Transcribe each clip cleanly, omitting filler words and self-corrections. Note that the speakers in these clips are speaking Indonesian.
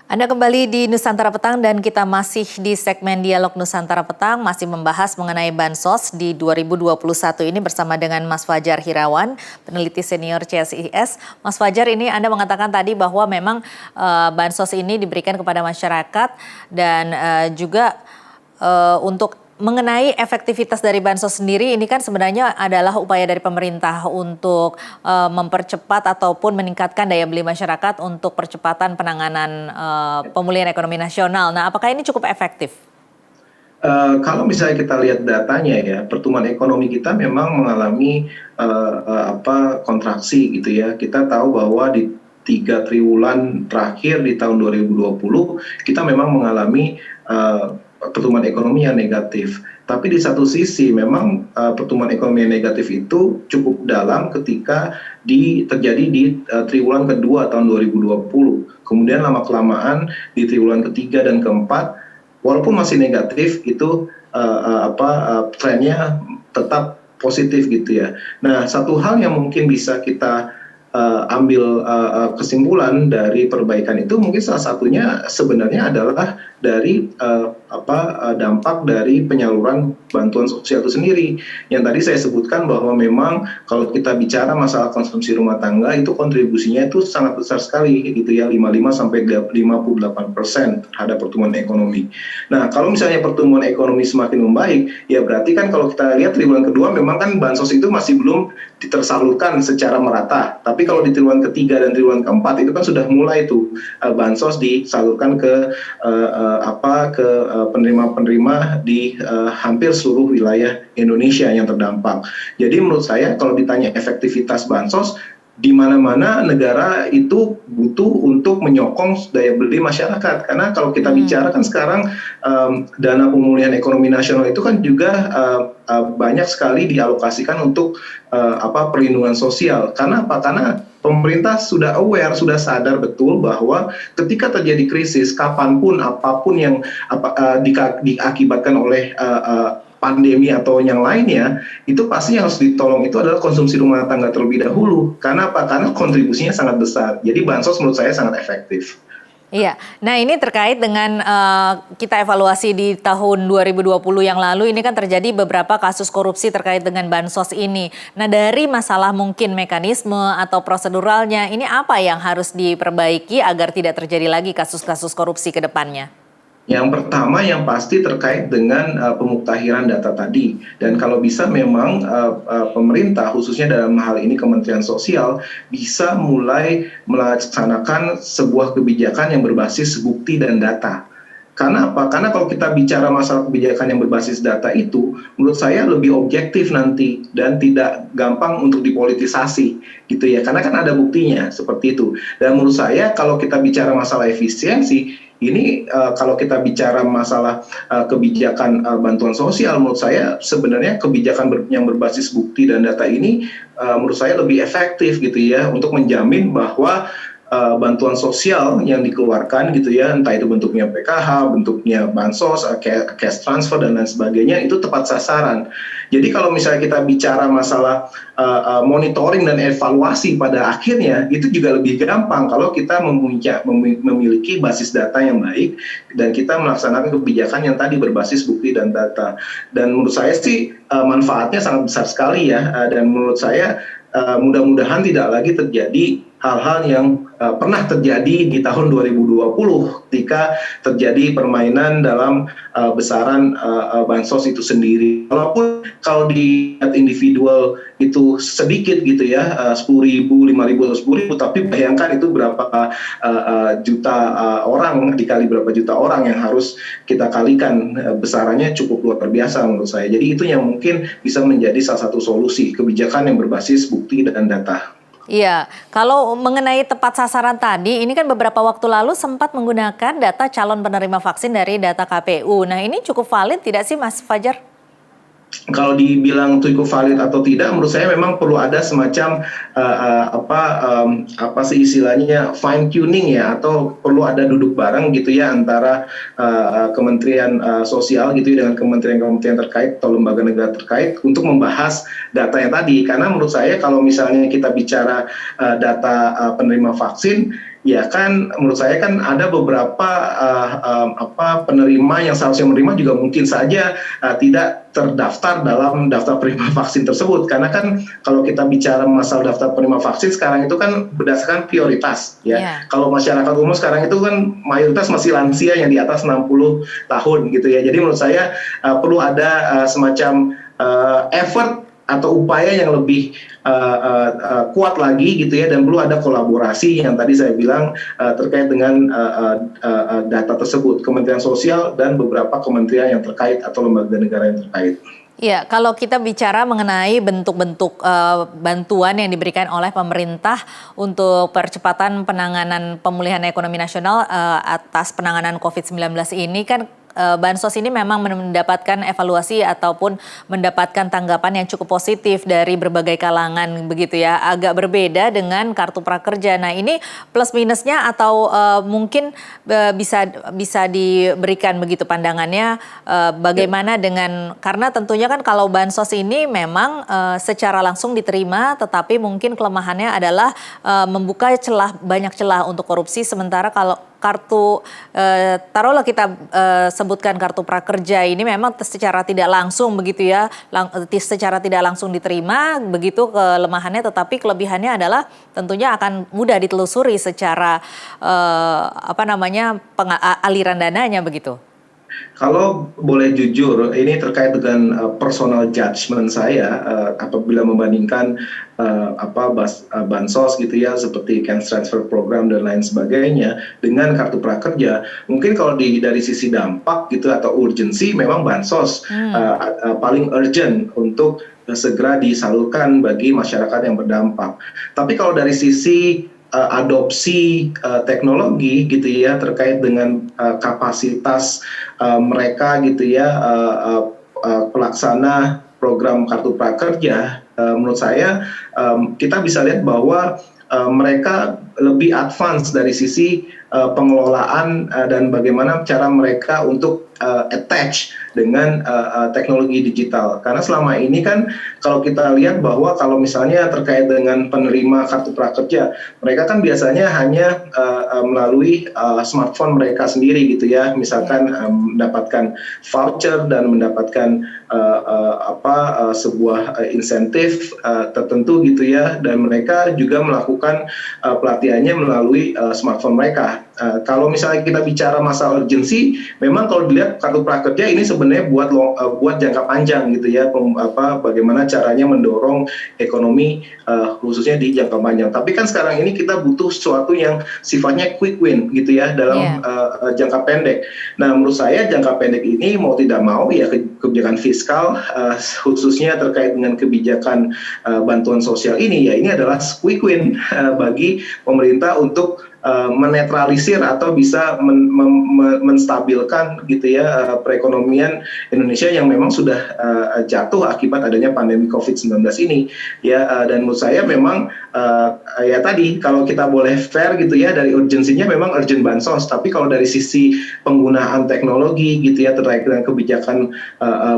Anda kembali di Nusantara Petang dan kita masih di segmen Dialog Nusantara Petang masih membahas mengenai Bansos di 2021 ini bersama dengan Mas Fajar Hirawan, peneliti senior CSIS. Mas Fajar, ini Anda mengatakan tadi bahwa memang Bansos ini diberikan kepada masyarakat dan juga untuk mengenai efektivitas dari Bansos sendiri, ini kan sebenarnya adalah upaya dari pemerintah untuk mempercepat ataupun meningkatkan daya beli masyarakat untuk percepatan penanganan pemulihan ekonomi nasional. Nah, apakah ini cukup efektif? Kalau misalnya kita lihat datanya ya, pertumbuhan ekonomi kita memang mengalami kontraksi gitu ya. Kita tahu bahwa di 3 triwulan terakhir di tahun 2020 kita memang mengalami pertumbuhan ekonomi yang negatif. Tapi di satu sisi memang pertumbuhan ekonomi yang negatif itu cukup dalam ketika terjadi di triwulan kedua tahun 2020. Kemudian lama-kelamaan di triwulan ketiga dan keempat, walaupun masih negatif, itu trennya tetap positif gitu ya. Nah, satu hal yang mungkin bisa kita ambil kesimpulan dari perbaikan itu mungkin salah satunya sebenarnya adalah dari dampak dari penyaluran bantuan sosial itu sendiri. Yang tadi saya sebutkan bahwa memang kalau kita bicara masalah konsumsi rumah tangga itu kontribusinya itu sangat besar sekali gitu ya, 55 sampai 58% terhadap pertumbuhan ekonomi. Nah, kalau misalnya pertumbuhan ekonomi semakin membaik, ya berarti kan kalau kita lihat triwulan kedua memang kan bansos itu masih belum tersalurkan secara merata. Tapi kalau di triwulan ketiga dan triwulan keempat itu kan sudah mulai tuh bansos disalurkan ke penerima-penerima di hampir seluruh wilayah Indonesia yang terdampak. Jadi menurut saya kalau ditanya efektivitas bansos, di mana-mana negara itu butuh untuk menyokong daya beli masyarakat. Karena kalau kita bicara kan sekarang dana pemulihan ekonomi nasional itu kan juga banyak sekali dialokasikan untuk perlindungan sosial. Karena apa? Karena pemerintah sudah aware, sudah sadar betul bahwa ketika terjadi krisis, kapanpun, apapun yang diakibatkan oleh pandemi atau yang lainnya, itu pasti yang harus ditolong itu adalah konsumsi rumah tangga terlebih dahulu. Karena apa? Karena kontribusinya sangat besar. Jadi bansos menurut saya sangat efektif. Iya, nah ini terkait dengan kita evaluasi di tahun 2020 yang lalu, ini kan terjadi beberapa kasus korupsi terkait dengan Bansos ini. Nah, dari masalah mungkin mekanisme atau proseduralnya, ini apa yang harus diperbaiki agar tidak terjadi lagi kasus-kasus korupsi ke depannya? Yang pertama yang pasti terkait dengan pemuktahiran data tadi, dan kalau bisa memang pemerintah khususnya dalam hal ini Kementerian Sosial bisa mulai melaksanakan sebuah kebijakan yang berbasis bukti dan data. Karena apa? Karena kalau kita bicara masalah kebijakan yang berbasis data itu, menurut saya lebih objektif nanti dan tidak gampang untuk dipolitisasi, gitu ya. Karena kan ada buktinya seperti itu. Dan menurut saya kalau kita bicara masalah efisiensi, ini kalau kita bicara masalah kebijakan bantuan sosial, menurut saya sebenarnya kebijakan yang berbasis bukti dan data ini menurut saya lebih efektif gitu ya untuk menjamin bahwa bantuan sosial yang dikeluarkan gitu ya, entah itu bentuknya PKH, bentuknya bansos, cash transfer dan lain sebagainya, itu tepat sasaran. Jadi kalau misalnya kita bicara masalah monitoring dan evaluasi pada akhirnya, itu juga lebih gampang kalau kita memiliki basis data yang baik dan kita melaksanakan kebijakan yang tadi berbasis bukti dan data. Dan menurut saya sih manfaatnya sangat besar sekali ya, dan menurut saya mudah-mudahan tidak lagi terjadi hal-hal yang pernah terjadi di tahun 2020 ketika terjadi permainan dalam besaran bansos itu sendiri. Walaupun kalau dilihat individual itu sedikit gitu ya, 10.000, 5.000 atau 10.000, tapi bayangkan itu berapa juta orang, dikali berapa juta orang yang harus kita kalikan, besarannya cukup luar biasa menurut saya. Jadi itu yang mungkin bisa menjadi salah satu solusi kebijakan yang berbasis bukti dan data. Iya, kalau mengenai tepat sasaran tadi, ini kan beberapa waktu lalu sempat menggunakan data calon penerima vaksin dari data KPU. Nah, ini cukup valid tidak sih, Mas Fajar? Kalau dibilang cukup valid atau tidak, menurut saya memang perlu ada semacam apa sih istilahnya fine tuning ya, atau perlu ada duduk bareng gitu ya antara Kementerian Sosial gitu ya dengan kementerian-kementerian terkait atau lembaga negara terkait untuk membahas data yang tadi. Karena menurut saya kalau misalnya kita bicara data penerima vaksin, ya kan menurut saya kan ada beberapa penerima yang seharusnya menerima juga mungkin saja tidak terdaftar dalam daftar penerima vaksin tersebut, karena kan kalau kita bicara masalah daftar penerima vaksin sekarang itu kan berdasarkan prioritas ya. Yeah. Kalau masyarakat umum sekarang itu kan mayoritas masih lansia yang di atas 60 tahun gitu ya. Jadi menurut saya perlu ada semacam effort atau upaya yang lebih kuat lagi gitu ya, dan perlu ada kolaborasi yang tadi saya bilang terkait dengan data tersebut, Kementerian Sosial dan beberapa kementerian yang terkait atau lembaga negara yang terkait. Ya, kalau kita bicara mengenai bentuk-bentuk bantuan yang diberikan oleh pemerintah untuk percepatan penanganan pemulihan ekonomi nasional atas penanganan COVID-19 ini kan Bansos ini memang mendapatkan evaluasi ataupun mendapatkan tanggapan yang cukup positif dari berbagai kalangan begitu ya. Agak berbeda dengan kartu prakerja. Nah ini plus minusnya atau mungkin bisa diberikan begitu pandangannya bagaimana dengan, karena tentunya kan kalau Bansos ini memang secara langsung diterima, tetapi mungkin kelemahannya adalah membuka banyak celah untuk korupsi, sementara kalau kartu taruhlah kita sebutkan kartu prakerja ini memang secara tidak langsung begitu ya, secara tidak langsung diterima begitu kelemahannya, tetapi kelebihannya adalah tentunya akan mudah ditelusuri secara aliran dananya begitu. Kalau boleh jujur, ini terkait dengan personal judgment saya apabila membandingkan bansos gitu ya, seperti cash transfer program dan lain sebagainya dengan kartu prakerja. Mungkin kalau dari sisi dampak gitu atau urgensi, memang bansos paling urgent untuk segera disalurkan bagi masyarakat yang berdampak. Tapi kalau dari sisi adopsi teknologi gitu ya, terkait dengan kapasitas mereka gitu ya, pelaksana program kartu prakerja, menurut saya kita bisa lihat bahwa mereka lebih advance dari sisi pengelolaan dan bagaimana cara mereka untuk attach dengan teknologi digital. Karena selama ini kan kalau kita lihat bahwa kalau misalnya terkait dengan penerima kartu prakerja, mereka kan biasanya hanya melalui smartphone mereka sendiri gitu ya, misalkan mendapatkan voucher dan mendapatkan sebuah insentif tertentu gitu ya, dan mereka juga melakukan pelatihannya melalui smartphone mereka. Kalau misalnya kita bicara masalah urgensi, memang kalau dilihat kartu prakerja ini sebenarnya buat jangka panjang gitu ya, bagaimana caranya mendorong ekonomi khususnya di jangka panjang. Tapi kan sekarang ini kita butuh sesuatu yang sifatnya quick win gitu ya dalam jangka pendek. Nah menurut saya jangka pendek ini mau tidak mau ya kebijakan fiskal khususnya terkait dengan kebijakan bantuan sosial ini, ya ini adalah quick win bagi pemerintah untuk menetralisir atau bisa menstabilkan gitu ya perekonomian Indonesia yang memang sudah jatuh akibat adanya pandemi COVID-19 ini ya. Dan menurut saya memang ya tadi kalau kita boleh fair gitu ya, dari urgensinya memang urgent bansos, tapi kalau dari sisi penggunaan teknologi gitu ya terkait dengan kebijakan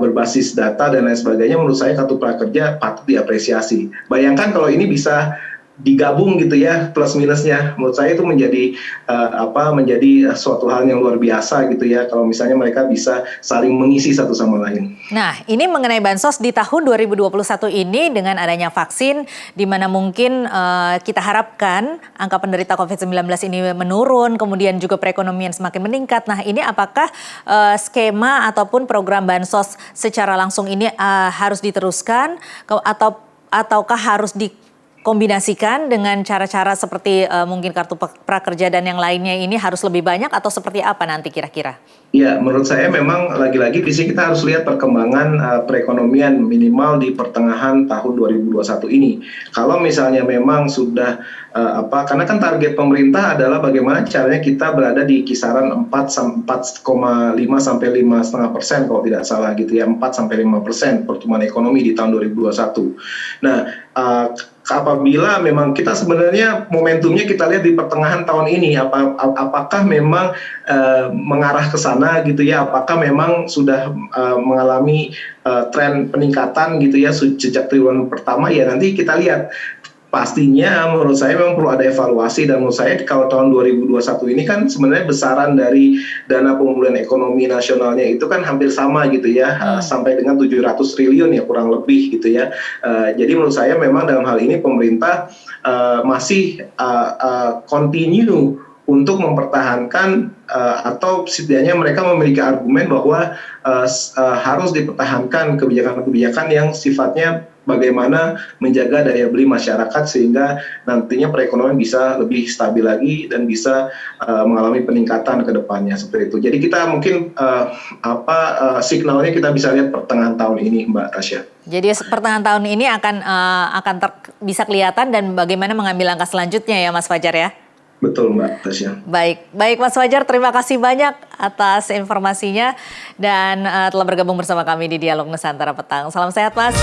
berbasis data dan lain sebagainya, menurut saya kartu prakerja patut diapresiasi. Bayangkan kalau ini bisa digabung gitu ya, plus minusnya, menurut saya itu menjadi suatu hal yang luar biasa gitu ya, kalau misalnya mereka bisa saling mengisi satu sama lain. Nah ini mengenai bansos di tahun 2021 ini dengan adanya vaksin, di mana mungkin kita harapkan angka penderita COVID-19 ini menurun, kemudian juga perekonomian semakin meningkat. Nah ini apakah skema ataupun program bansos secara langsung ini harus diteruskan ataukah harus dikombinasikan dengan cara-cara seperti mungkin kartu prakerja dan yang lainnya ini harus lebih banyak, atau seperti apa nanti kira-kira? Ya, menurut saya memang lagi-lagi di sini kita harus lihat perkembangan perekonomian minimal di pertengahan tahun 2021 ini. Kalau misalnya memang sudah karena kan target pemerintah adalah bagaimana caranya kita berada di kisaran 4,5 sampai 5,5% kalau tidak salah gitu ya, 4 sampai 5% pertumbuhan ekonomi di tahun 2021. Nah, apabila memang kita sebenarnya momentumnya kita lihat di pertengahan tahun ini, apakah memang mengarah ke sana gitu ya, apakah memang sudah mengalami tren peningkatan gitu ya sejak triwulan pertama, ya nanti kita lihat pastinya menurut saya memang perlu ada evaluasi, dan menurut saya kalau tahun 2021 ini kan sebenarnya besaran dari dana pemulihan ekonomi nasionalnya itu kan hampir sama gitu ya, sampai dengan 700 triliun ya kurang lebih gitu ya. Jadi menurut saya memang dalam hal ini pemerintah masih continue untuk mempertahankan atau setidaknya mereka memiliki argumen bahwa harus dipertahankan kebijakan-kebijakan yang sifatnya bagaimana menjaga daya beli masyarakat sehingga nantinya perekonomian bisa lebih stabil lagi dan bisa mengalami peningkatan ke depannya seperti itu. Jadi kita mungkin signalnya kita bisa lihat pertengahan tahun ini, Mbak Tasya. Jadi pertengahan tahun ini akan bisa kelihatan dan bagaimana mengambil langkah selanjutnya ya Mas Fajar ya? Betul Mbak Tasya. Baik Mas Fajar, terima kasih banyak atas informasinya dan telah bergabung bersama kami di Dialog Nusantara Petang. Salam sehat Mas.